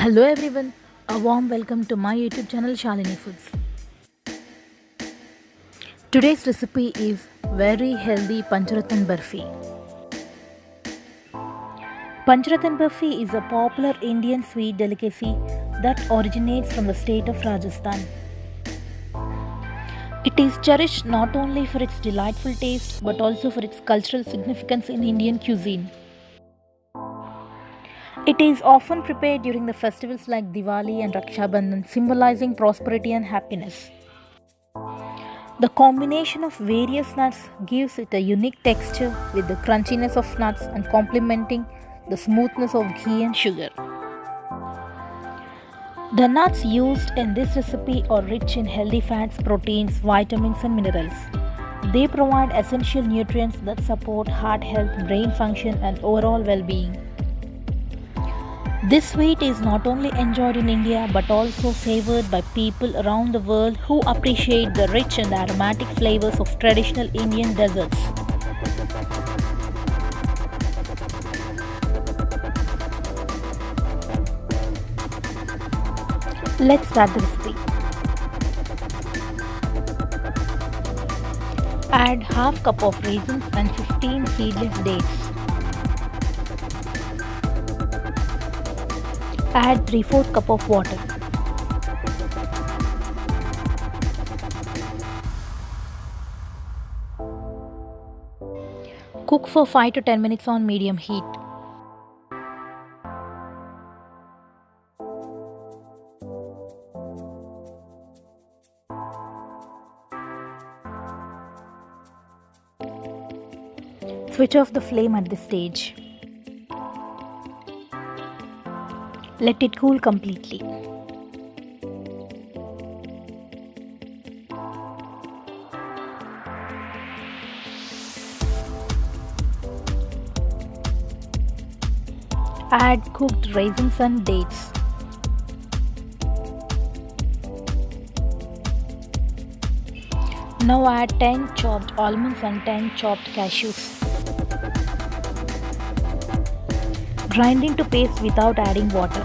Hello everyone, a warm welcome to my YouTube channel Shalini Foods. Today's recipe is very healthy Pancharatan Barfi. Pancharatan Barfi is a popular Indian sweet delicacy that originates from the state of Rajasthan. It is cherished not only for its delightful taste but also for its cultural significance in Indian cuisine. It is often prepared during the festivals like Diwali and Raksha Bandhan, symbolizing prosperity and happiness. The combination of various nuts gives it a unique texture with the crunchiness of nuts and complementing the smoothness of ghee and sugar. The nuts used in this recipe are rich in healthy fats, proteins, vitamins, and minerals. They provide essential nutrients that support heart health, brain function, and overall well being. This sweet is not only enjoyed in India but also favored by people around the world who appreciate the rich and aromatic flavors of traditional Indian desserts. Let's start the recipe. Add half cup of raisins and 15 seedless dates. Add 3/4 cup of water. Cook for 5 to 10 minutes on medium heat. Switch off the flame at this stage. Let it cool completely. Add cooked raisins and dates. Now add 10 chopped almonds and 10 chopped cashews. Grind into paste without adding water.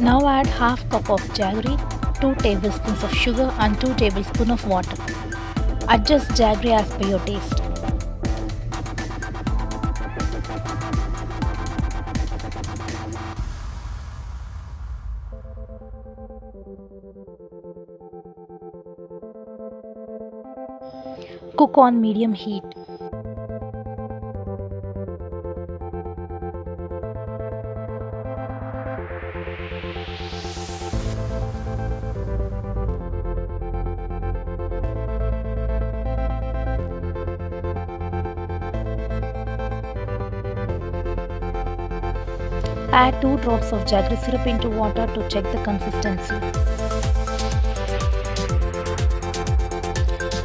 Now add half cup of jaggery, 2 tablespoons of sugar and 2 tablespoons of water. Adjust jaggery as per your taste. Cook on medium heat. Add 2 drops of jaggery syrup into water to check the consistency.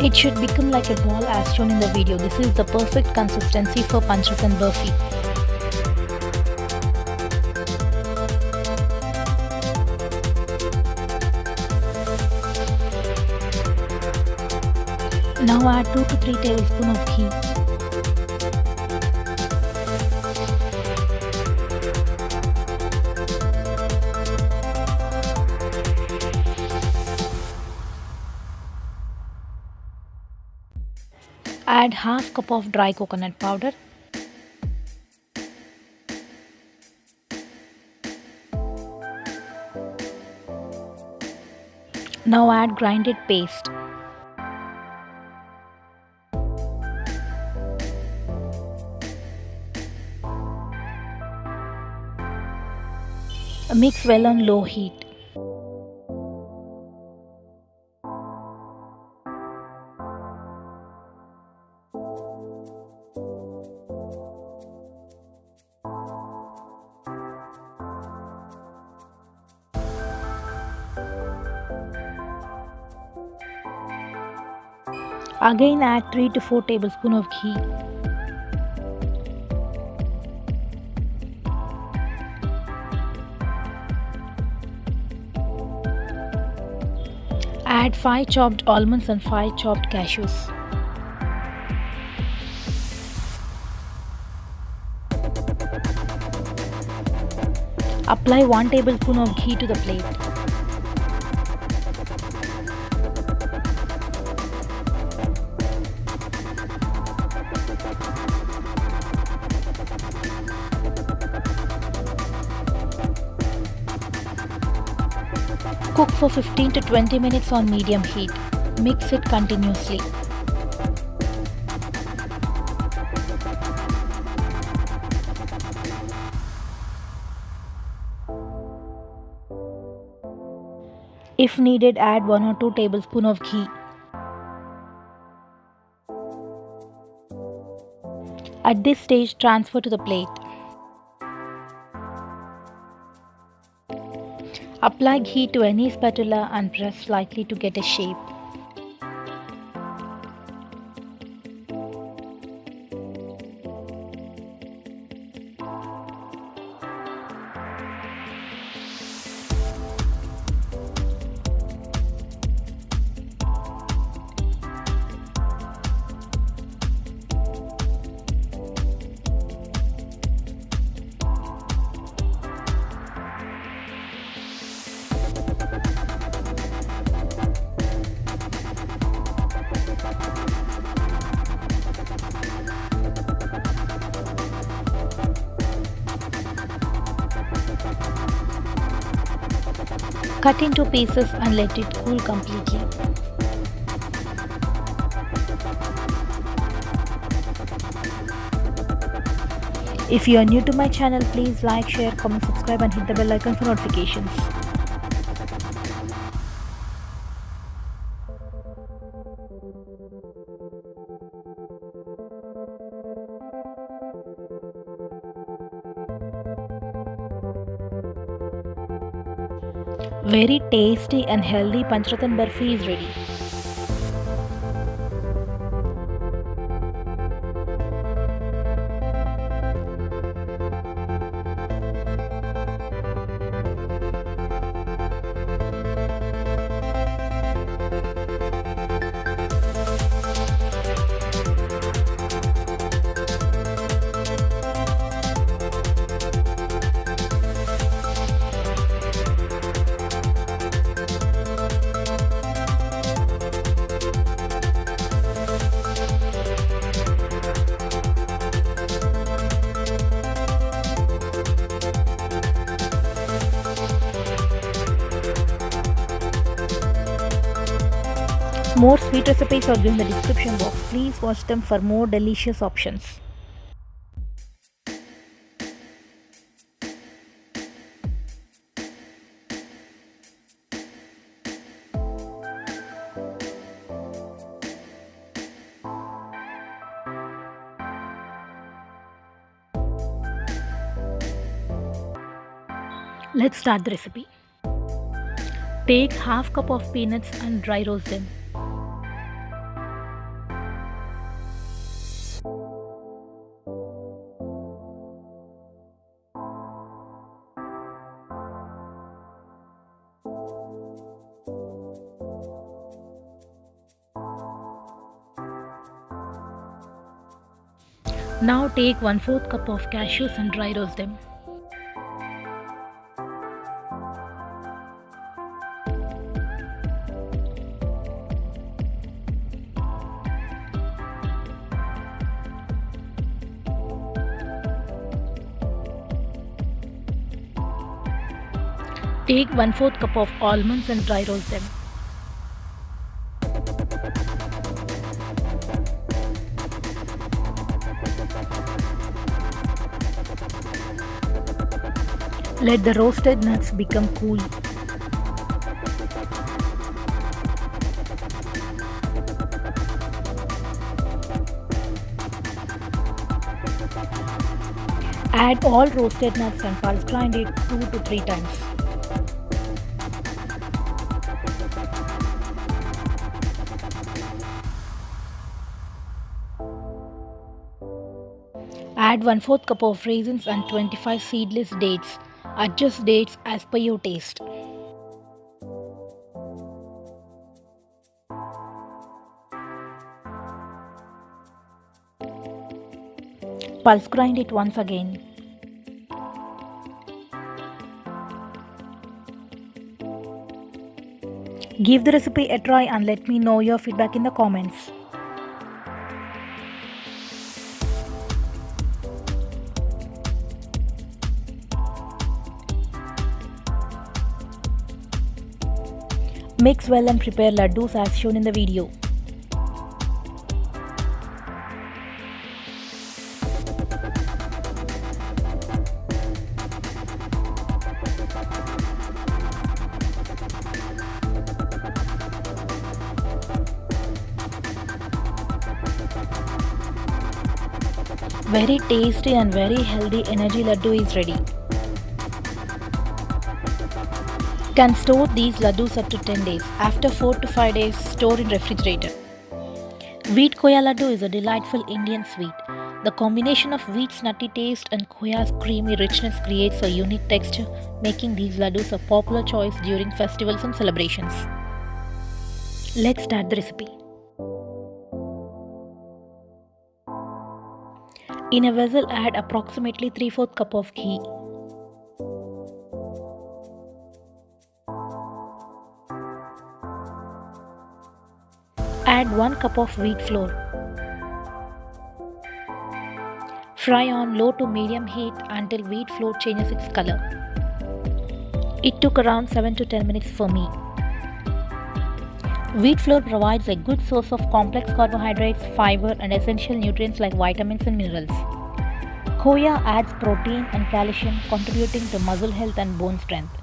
It should become like a ball as shown in the video. This is the perfect consistency for Pancharatan Bfy. Now add 2 to 3 tablespoons of ghee. Add half cup of dry coconut powder. Now add grinded paste. Mix well on low heat. Again add 3 to 4 tablespoons of ghee. Add 5 chopped almonds and 5 chopped cashews. Apply 1 tablespoon of ghee to the plate. Cook for 15 to 20 minutes on medium heat. Mix it continuously. If needed, add 1 or 2 tablespoons of ghee. At this stage, transfer to the plate. Apply ghee to any spatula and press slightly to get a shape. Cut into pieces and let it cool completely. If you are new to my channel, please like, share, comment, subscribe and hit the bell icon for notifications. Very tasty and healthy Pongal Bfy is ready. More sweet recipes are given in the description box. Please watch them for more delicious options. Let's start the recipe. Take half cup of peanuts and dry roast them. Now take 1/4 cup of cashews and dry roast them. Take 1/4 cup of almonds and dry roast them. Let the roasted nuts become cool. Add all roasted nuts and pulse grind it 2 to 3 times. Add 1/4 cup of raisins and 25 seedless dates. Adjust dates as per your taste. Pulse grind it once again. Give the recipe a try and let me know your feedback in the comments. Mix well and prepare laddus as shown in the video. Very tasty and very healthy energy laddu is ready. Can store these laddus up to 10 days. After 4 to 5 days, store in refrigerator. Wheat khoya laddu is a delightful Indian sweet. The combination of wheat's nutty taste and khoya's creamy richness creates a unique texture, making these laddus a popular choice during festivals and celebrations. Let's start the recipe. In a vessel, add approximately 3/4 cup of ghee. Add 1 cup of wheat flour. Fry on low to medium heat until wheat flour changes its color. It took around 7 to 10 minutes for me. Wheat flour provides a good source of complex carbohydrates, fiber, and essential nutrients like vitamins and minerals. Khoya adds protein and calcium, contributing to muscle health and bone strength.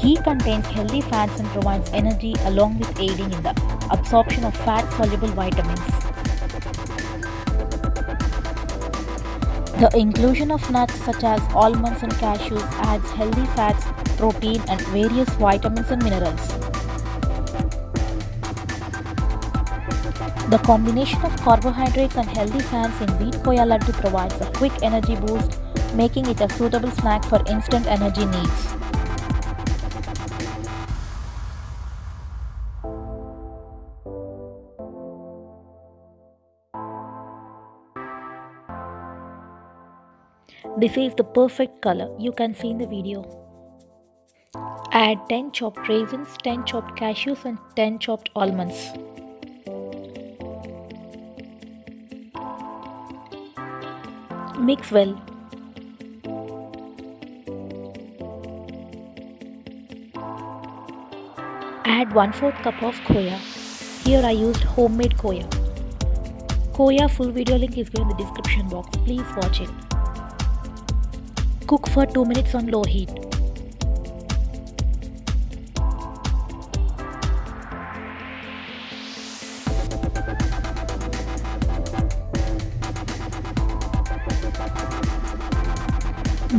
Ghee contains healthy fats and provides energy along with aiding in the absorption of fat-soluble vitamins. The inclusion of nuts such as almonds and cashews adds healthy fats, protein, and various vitamins and minerals. The combination of carbohydrates and healthy fats in wheat khoya laddu provides a quick energy boost, making it a suitable snack for instant energy needs. This is the perfect color you can see in the video. Add 10 chopped raisins, 10 chopped cashews and 10 chopped almonds. Mix well. Add 1/4 cup of khoya. Here I used homemade khoya. Khoya full video link is given in the description box. Please watch it. Cook for 2 minutes on low heat.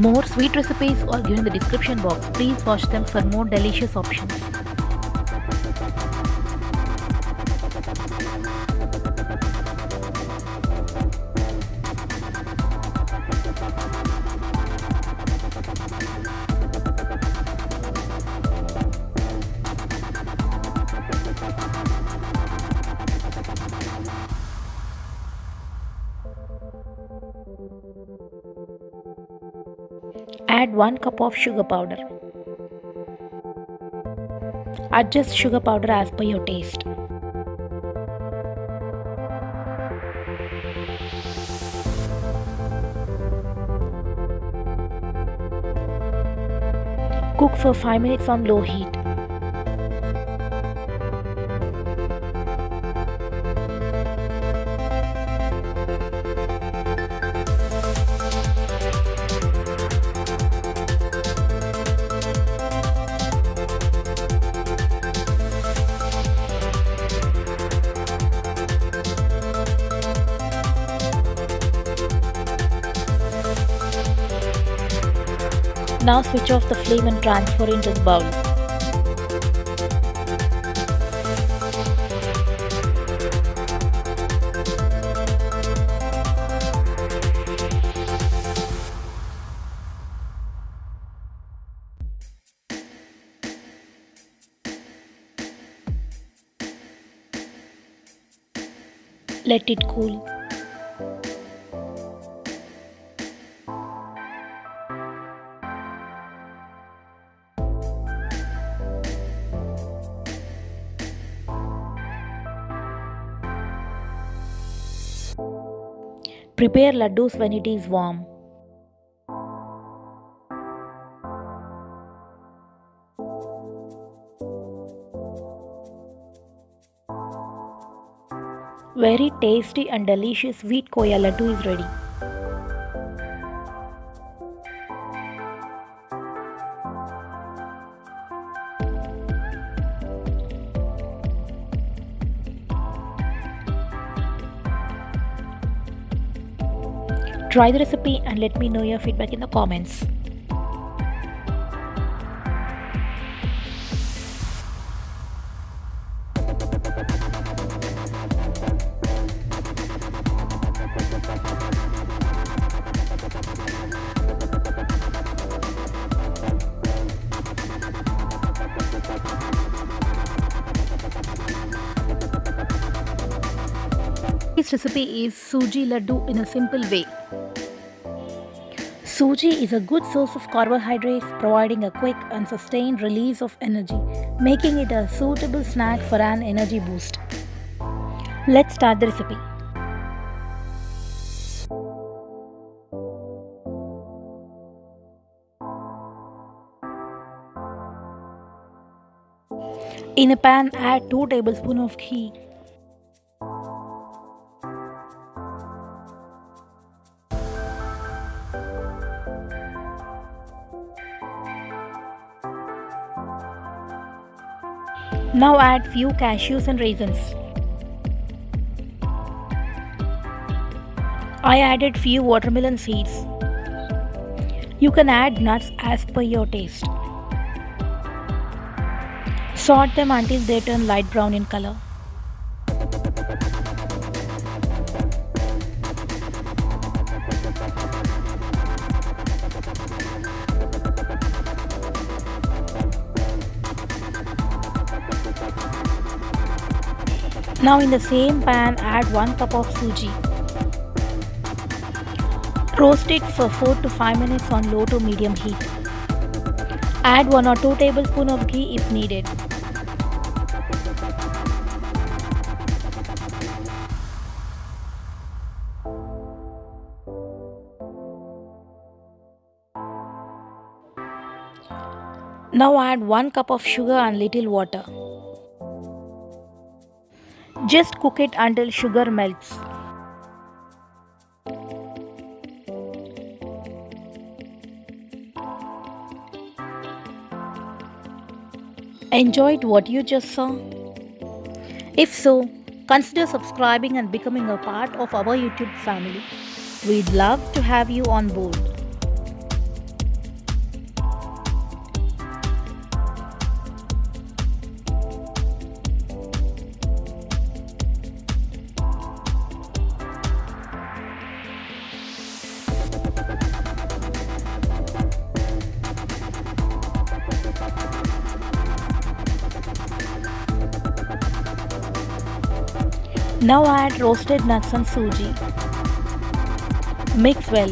More sweet recipes are given in the description box. Please watch them for more delicious options. Add 1 cup of sugar powder. Adjust sugar powder as per your taste. Cook for 5 minutes on low heat. Now switch off the flame and transfer into the bowl. Let it cool. Prepare laddus when it is warm. Very tasty and delicious wheat koya laddu is ready. Try the recipe and let me know your feedback in the comments. This recipe is Suji Ladoo in a simple way. Suji is a good source of carbohydrates, providing a quick and sustained release of energy, making it a suitable snack for an energy boost. Let's start the recipe. In a pan, add 2 tablespoons of ghee. Now add few cashews and raisins. I added few watermelon seeds. You can add nuts as per your taste. Sort them until they turn light brown in color. Now in the same pan add 1 cup of suji. Roast it for 4 to 5 minutes on low to medium heat. Add 1 or 2 tablespoons of ghee if needed. Now add 1 cup of sugar and little water. Just cook it until sugar melts. Enjoyed what you just saw? If so, consider subscribing and becoming a part of our YouTube family. We'd love to have you on board. Now add roasted nuts and suji. Mix well.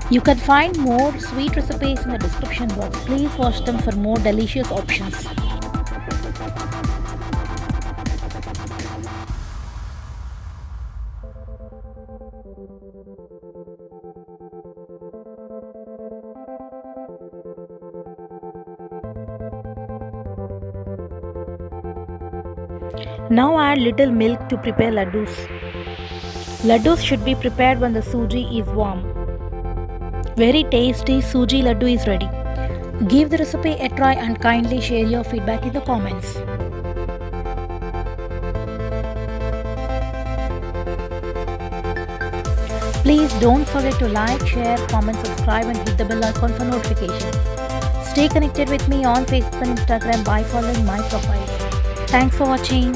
You can find more sweet recipes in the description box. Please watch them for more delicious options. Now add little milk to prepare laddus. Laddus should be prepared when the suji is warm. Very tasty Suji Ladoo is ready. Give the recipe a try and kindly share your feedback in the comments. Please don't forget to like, share, comment, subscribe and hit the bell icon for notifications. Stay connected with me on Facebook and Instagram by following my profile. Thanks for watching.